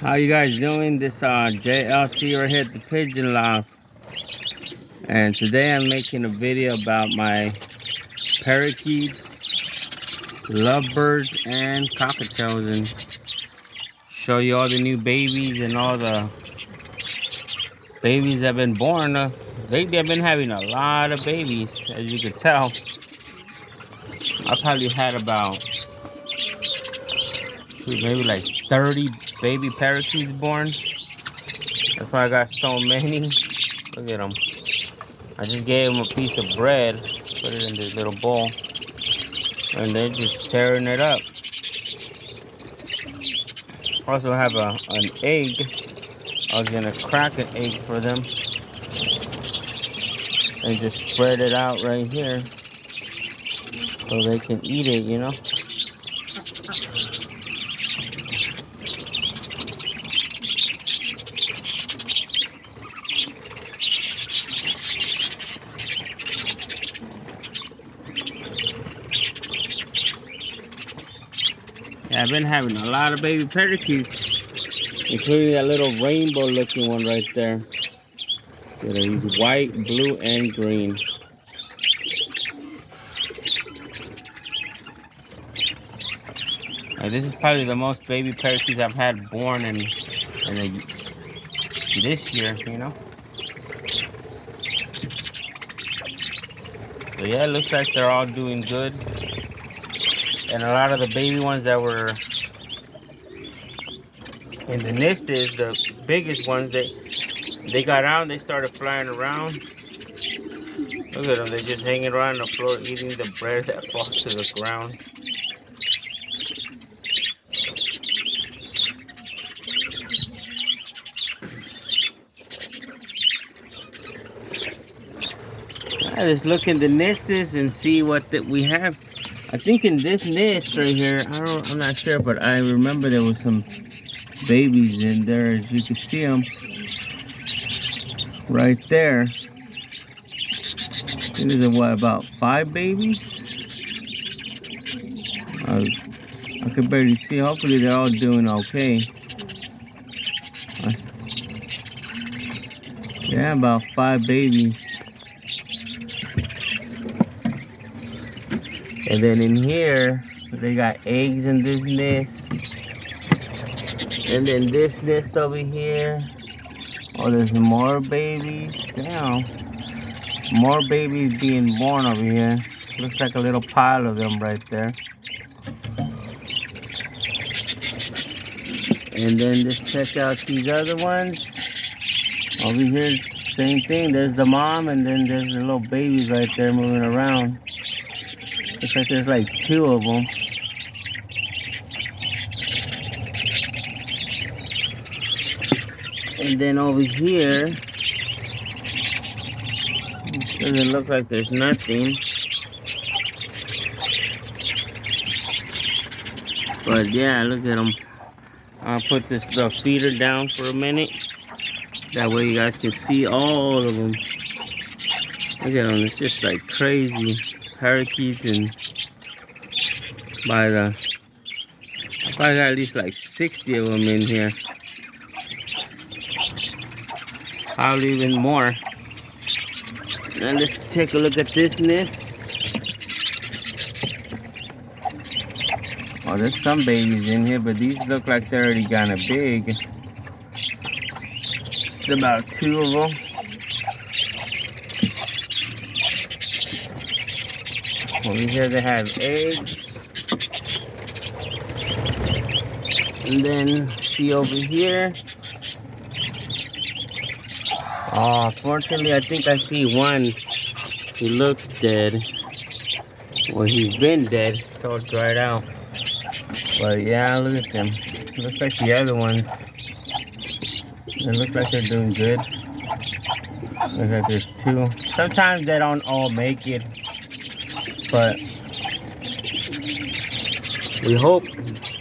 How you guys doing? This JLC right here at the Pigeon Loft, and today I'm making a video about my parakeets, lovebirds, and cockatiels, and show you all the new babies and all the babies that have been born. Lately I've been having a lot of babies, as you can tell. I probably had about maybe like 30 baby parakeets born. That's why I got so many. Look at them. I just gave them a piece of bread, put it in this little bowl, and they're just tearing it up. Also have an egg. I was gonna crack an egg for them and just spread it out right here so they can eat it, you know. Yeah, I've been having a lot of baby parakeets, including that little rainbow looking one right there. He's white, blue, and green. This is probably the most baby parakeets I've had born in this year, you know. So yeah, it looks like they're all doing good. And a lot of the baby ones that were in the nest, the biggest ones, they got out and they started flying around. Look at them, they're just hanging around the floor eating the bread that falls to the ground. I just look in the nests and see what we have. I think in this nest right here, I'm not sure, but I remember there was some babies in there, as you can see them right there. I think there's about 5 babies. I can barely see. Hopefully they're all doing okay. Yeah, about 5 babies. And then in here, they got eggs in this nest. And then this nest over here. Oh, there's more babies. Damn. More babies being born over here. Looks like a little pile of them right there. And then just check out these other ones. Over here, same thing. There's the mom, and then there's the little babies right there moving around. Looks like there's like 2 of them. And then over here, doesn't look like there's nothing. But yeah, look at them. I'll put the feeder down for a minute. That way you guys can see all of them. Look at them, it's just like crazy. Parakeets, and I probably got at least like 60 of them in here. Probably even more. Now let's take a look at this nest. Oh, there's some babies in here, but these look like they're already kind of big. There's about 2 of them. Over here they have eggs. And then see over here. Oh, fortunately I think I see one. He looks dead. Well, he's been dead, so it's dried out. But yeah, look at them. Looks like the other ones. They look like they're doing good. Looks like there's 2. Sometimes they don't all make it, but we hope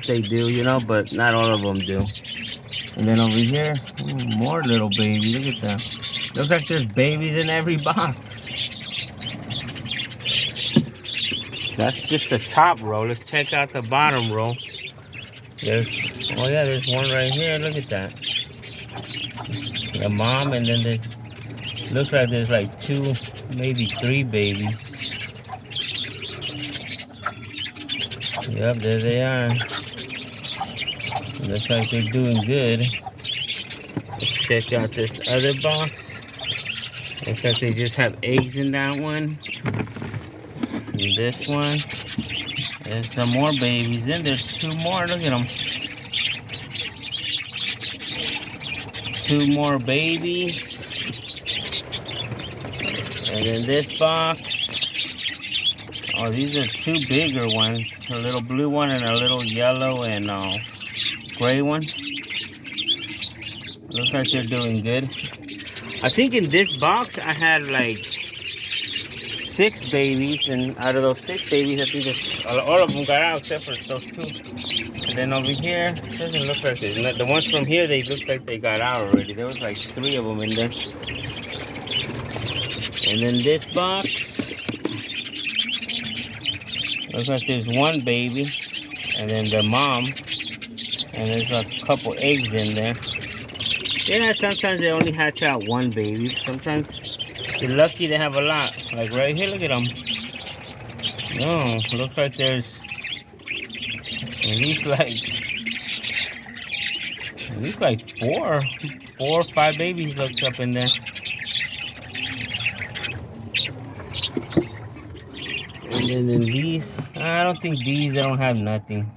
they do, you know, but not all of them do. And then over here, more little babies. Look at them. Looks like there's babies in every box. That's just the top row. Let's check out the bottom row. There's, oh yeah, there's one right here. Look at that. The mom, and then there looks like there's like 2, maybe 3 babies. Yep, there they are. Looks like they're doing good. Let's check out this other box. Looks like they just have eggs in that one. And this one. There's some more babies. Then there's 2 more. Look at them. 2 more babies. And then this box. Oh, these are 2 bigger ones. A little blue one and a little yellow and gray one. Looks like they're doing good. I think in this box I had like 6 babies, and out of those 6 babies, I think all of them got out except for those 2. And then over here, it doesn't look like it. The ones from here, they look like they got out already. There was like 3 of them in there. And then this box, looks like there's 1 baby, and then the mom, and there's a couple eggs in there. Yeah, sometimes they only hatch out 1 baby. Sometimes you're lucky to have a lot. Like right here, look at them. No, looks like there's at least like 4 or 5 babies looks up in there. And then in these, I don't think they don't have nothing.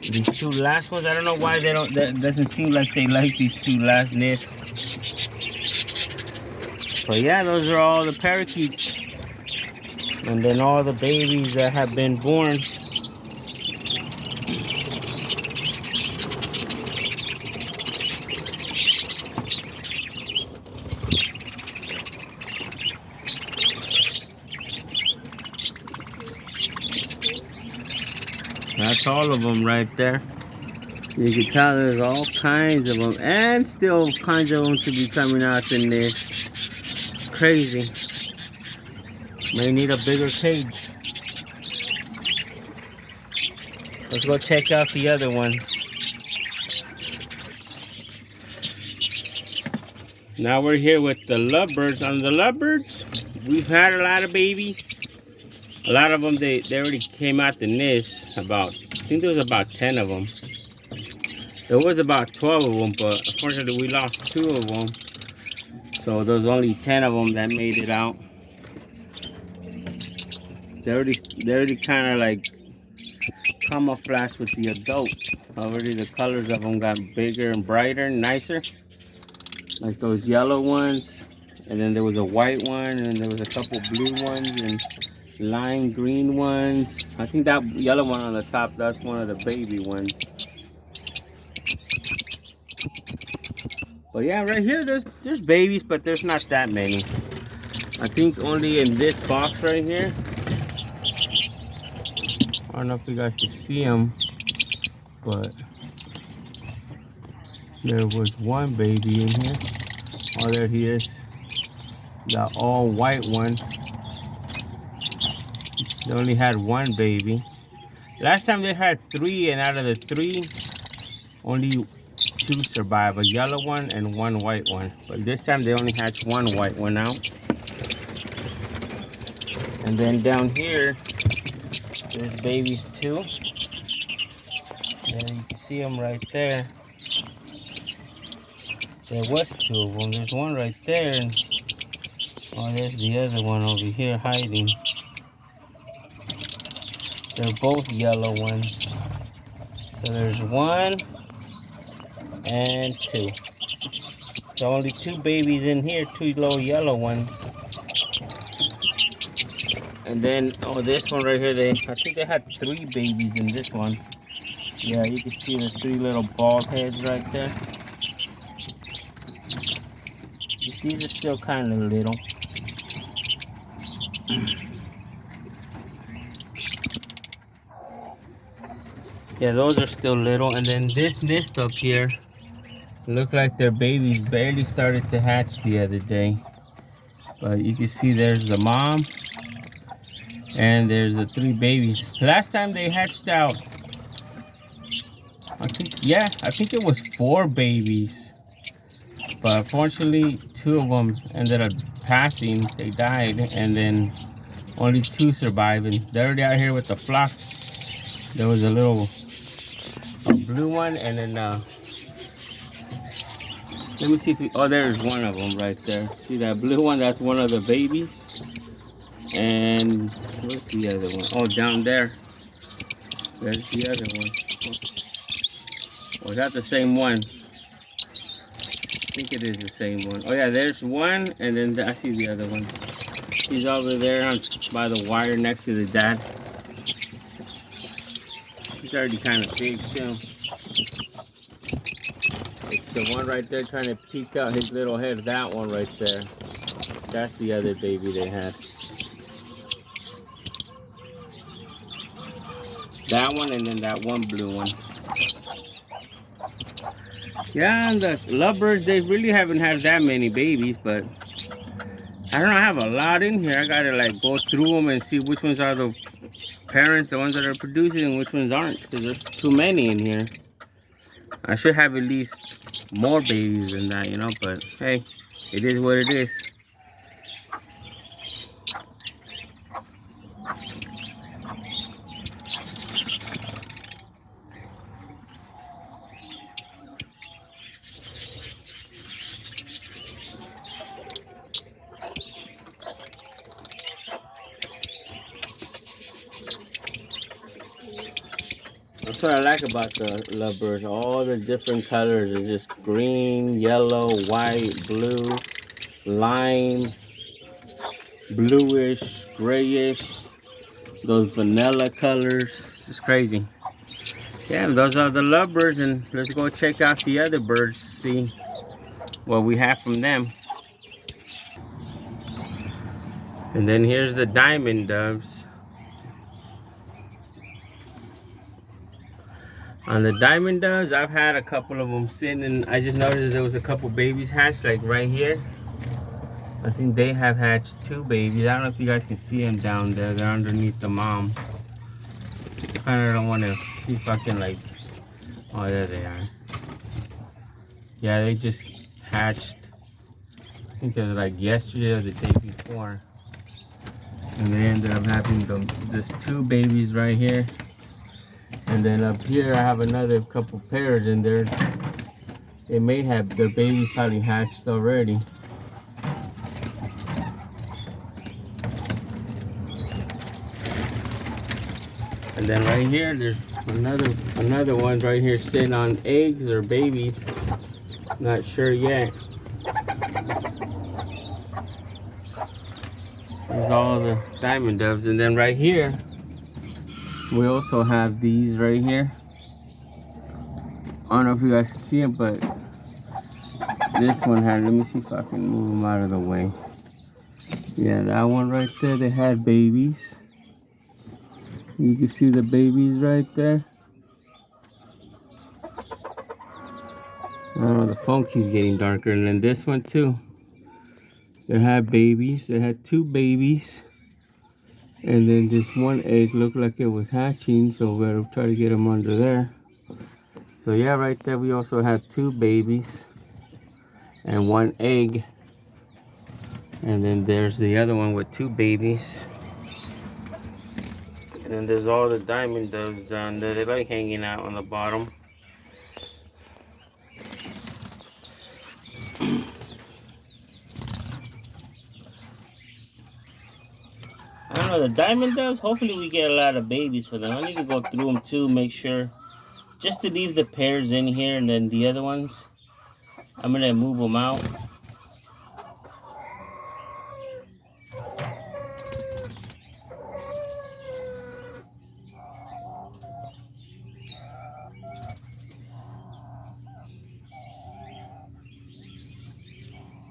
These 2 last ones, I don't know why they don't, that doesn't seem like they like these 2 last nests. But yeah, those are all the parakeets. And then all the babies that have been born. That's all of them right there. You can tell there's all kinds of them, and still kinds of them to be coming out in this. Crazy. May need a bigger cage. Let's go check out the other ones. Now we're here with the lovebirds. On the lovebirds, we've had a lot of babies. A lot of them, they already came out the nest. I think there was about 10 of them. There was about 12 of them, but unfortunately we lost 2 of them. So there's only 10 of them that made it out. They already kind of like camouflaged with the adults. Already the colors of them got bigger and brighter and nicer. Like those yellow ones. And then there was a white one, and there was a couple blue ones, and lime green ones. I think that yellow one on the top, that's one of the baby ones. But yeah, right here there's babies, but there's not that many. I think only in this box right here. I don't know if you guys can see them, but there was 1 baby in here. Oh, there he is. The all white one. They only had 1 baby. Last time they had 3, and out of the 3, only 2 survived. A yellow one and 1 white one. But this time they only hatched 1 white one out. And then down here, there's babies too. And you can see them right there. There was 2 of them. There's one right there, and oh, there's the other one over here hiding. They're both yellow ones. So there's 1 and 2. So only 2 babies in here, 2 little yellow ones. And then, oh, this one right here, I think they had 3 babies in this one. Yeah, you can see the 3 little bald heads right there. These are still kind of little. Yeah, those are still little. And then this nest up here, look like their babies barely started to hatch the other day. But you can see there's the mom, and there's the 3 babies. Last time they hatched out, I think it was 4 babies. But unfortunately, 2 of them ended up passing. They died, and then only 2 surviving. They're already out here with the flock. There was a blue one, and then let me see if oh, there's one of them right there. See that blue one? That's one of the babies. And where's the other one? Oh, down there. There's the other one. Was that the same one? I think it is the same one. Oh yeah, there's one, and then I see the other one. He's over there by the wire next to the dad. He's already kind of big too. It's the one right there trying to peek out his little head. That one right there. That's the other baby they had. That one, and then that one blue one. Yeah, and the lovebirds, they really haven't had that many babies, but I don't know, I have a lot in here. I gotta like go through them and see which ones are the parents, the ones that are producing, and which ones aren't, because there's too many in here. I should have at least more babies than that, you know, but hey, it is what it is. That's what I like about the lovebirds. All the different colors are just green, yellow, white, blue, lime, bluish, grayish, those vanilla colors. It's crazy. Yeah, those are the lovebirds, and let's go check out the other birds, see what we have from them. And then here's the diamond doves. On the diamond doves, I've had a couple of them sitting, and I just noticed there was a couple babies hatched, like right here. I think they have hatched 2 babies. I don't know if you guys can see them down there. They're underneath the mom. I kind of don't want to see if I can like, oh, there they are. Yeah, they just hatched, I think it was like yesterday or the day before. And they ended up having just 2 babies right here. And then up here I have another couple pairs, and they may have their babies probably hatched already. And then right here there's another one right here sitting on eggs or babies. Not sure yet. There's all the diamond doves. And then right here we also have these right here. I don't know if you guys can see them, but this one had, let me see if I can move them out of the way. Yeah, that one right there, they had babies. You can see the babies right there. I don't know, the phone keeps getting darker. And then this one too, they had babies. They had 2 babies. And then this one egg looked like it was hatching, so we'll try to get them under there. So yeah, right there we also have 2 babies and 1 egg. And then there's the other one with 2 babies. And then there's all the diamond doves down there. They like hanging out on the bottom. I don't know, the diamond doves, hopefully we get a lot of babies for them. I need to go through them too, make sure, just to leave the pairs in here, and then the other ones, I'm gonna move them out.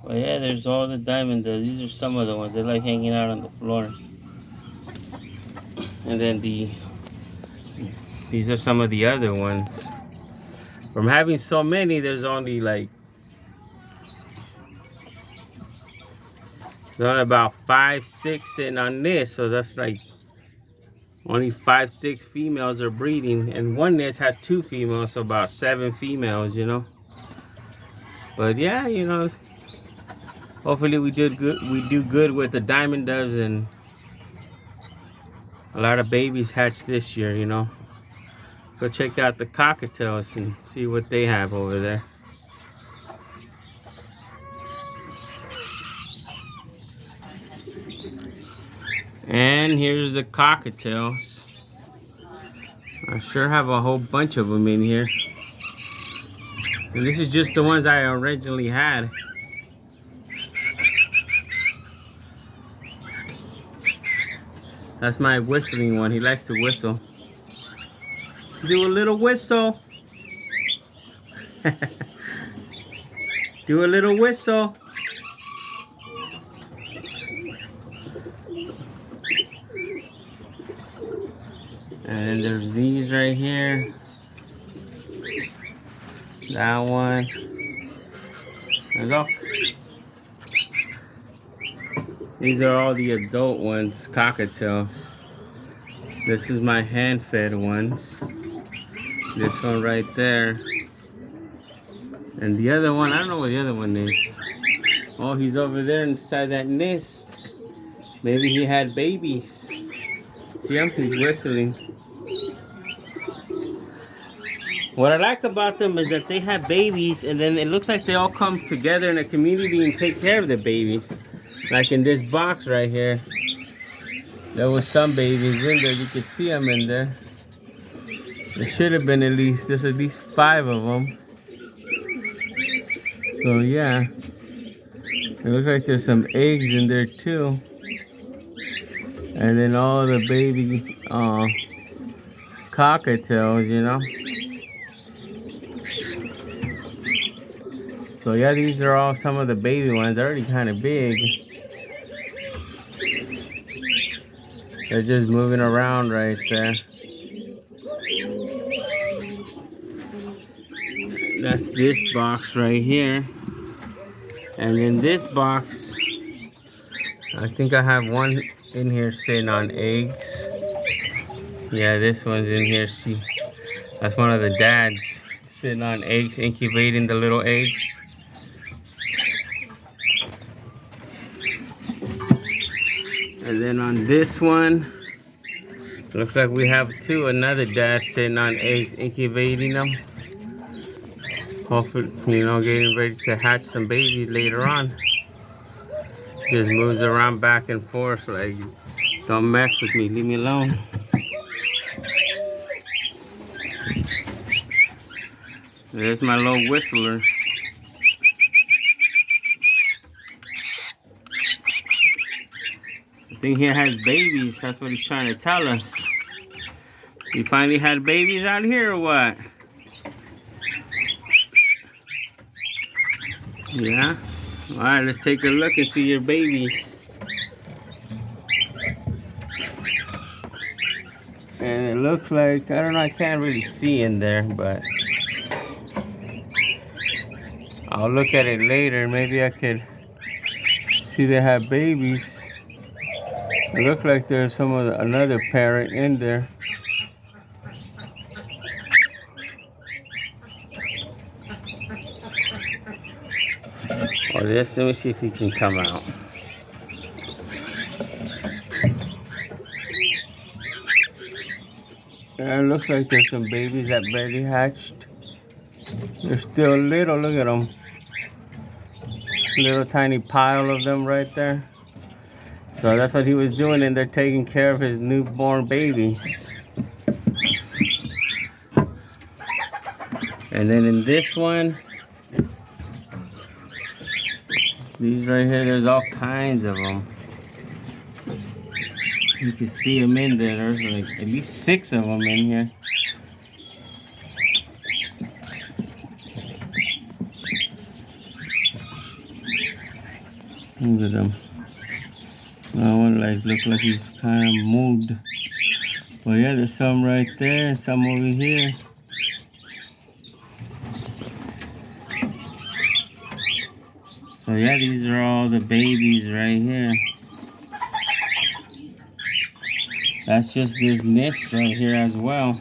Well, yeah, there's all the diamond doves. These are some of the ones. They like hanging out on the floor. And then these are some of the other ones. From having so many, there's only like, there's only about 5, 6 sitting on this. So that's like Only 5, 6 females are breeding, and one nest has 2 females, so about 7 females, you know. But yeah, you know, hopefully we did good. We do good with the diamond doves, and a lot of babies hatched this year, you know. Go check out the cockatiels and see what they have over there. And here's the cockatiels. I sure have a whole bunch of them in here. And this is just the ones I originally had. That's my whistling one. He likes to whistle. Do a little whistle. Do a little whistle. And then there's these right here. That one. There's all. These are all the adult ones, cockatiels. This is my hand-fed ones. This one right there. And the other one, I don't know what the other one is. Oh, he's over there inside that nest. Maybe he had babies. See him? He's whistling. What I like about them is that they have babies, and then it looks like they all come together in a community and take care of the babies. Like in this box right here. There was some babies in there. You could see them in there. There should have been there's at least 5 of them. So yeah. It looks like there's some eggs in there too. And then all the baby cockatiels, you know. So yeah, these are all some of the baby ones. They're already kind of big. They're just moving around right there. That's this box right here. And in this box, I think I have one in here sitting on eggs. Yeah, this one's in here. That's one of the dads sitting on eggs, incubating the little eggs. And then on this one, looks like we have another dad sitting on eggs, incubating them. Hopefully, you know, getting ready to hatch some babies later on. Just moves around back and forth like, don't mess with me, leave me alone. There's my little whistler. I think he has babies. That's what he's trying to tell us. You finally had babies out here or what? Yeah? Alright, let's take a look and see your babies. And it looks like, I don't know, I can't really see in there, but I'll look at it later. Maybe I could see they have babies. It looks like there's another parent in there. Or let me see if he can come out. Yeah, it looks like there's some babies that barely hatched. They're still little, look at them. Little tiny pile of them right there. So that's what he was doing in there, taking care of his newborn babies. And then in this one, these right here, there's all kinds of them. You can see them in there. There's like at least 6 of them in here. Look at them. That one looks like he's kind of moved. But yeah, there's some right there and some over here. So yeah, these are all the babies right here. That's just this nest right here as well.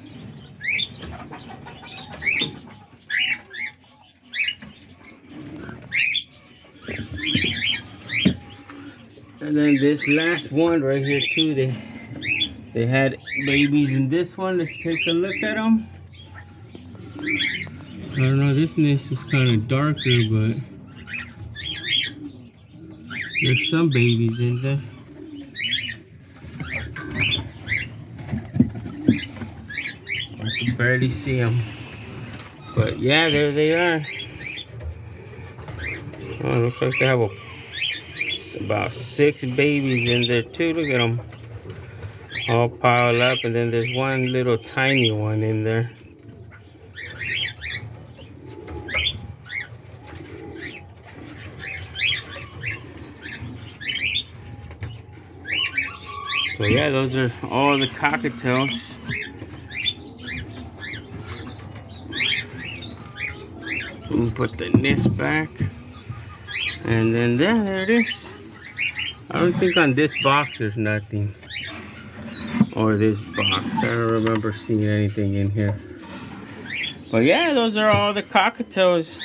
And then this last one right here too, they had babies in this one. Let's take a look at them. I don't know, this nest is kind of darker, but there's some babies in there. I can barely see them. But yeah, there they are. Oh, looks like they have about 6 babies in there too. Look at them. All piled up, and then there's one little tiny one in there. So yeah, those are all the cockatiels. We'll put the nest back. And then there it is. I don't think on this box there's nothing. Or this box. I don't remember seeing anything in here. But yeah, those are all the cockatiels.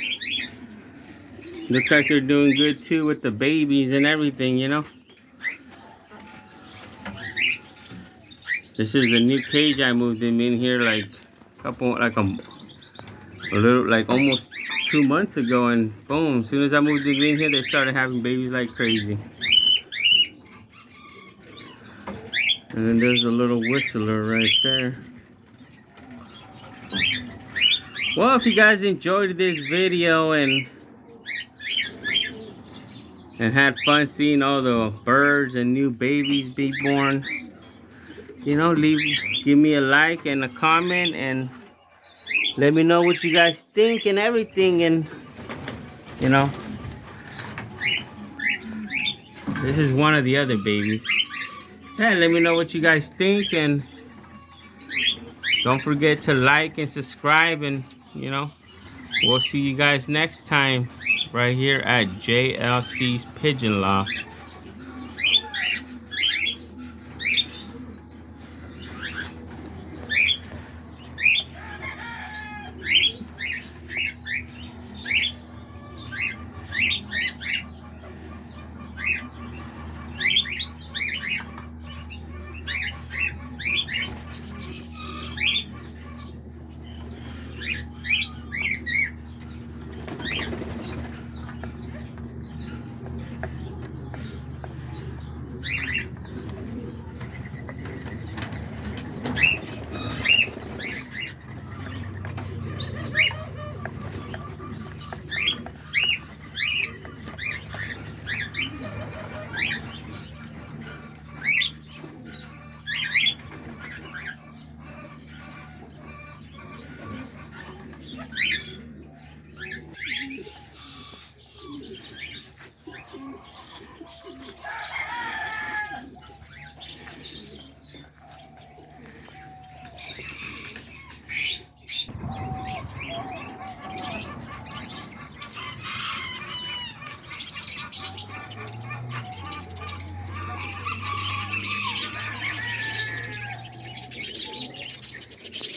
Looks like they're doing good too with the babies and everything, you know. This is the new cage I moved them in here like almost 2 months ago, and boom, as soon as I moved them in here, they started having babies like crazy. And then there's a little whistler right there. Well, if you guys enjoyed this video and had fun seeing all the birds and new babies be born, you know, give me a like and a comment, and let me know what you guys think and everything. And you know, this is one of the other babies. Yeah, let me know what you guys think, and don't forget to like and subscribe, and you know, we'll see you guys next time right here at JLC's Pigeon Loft.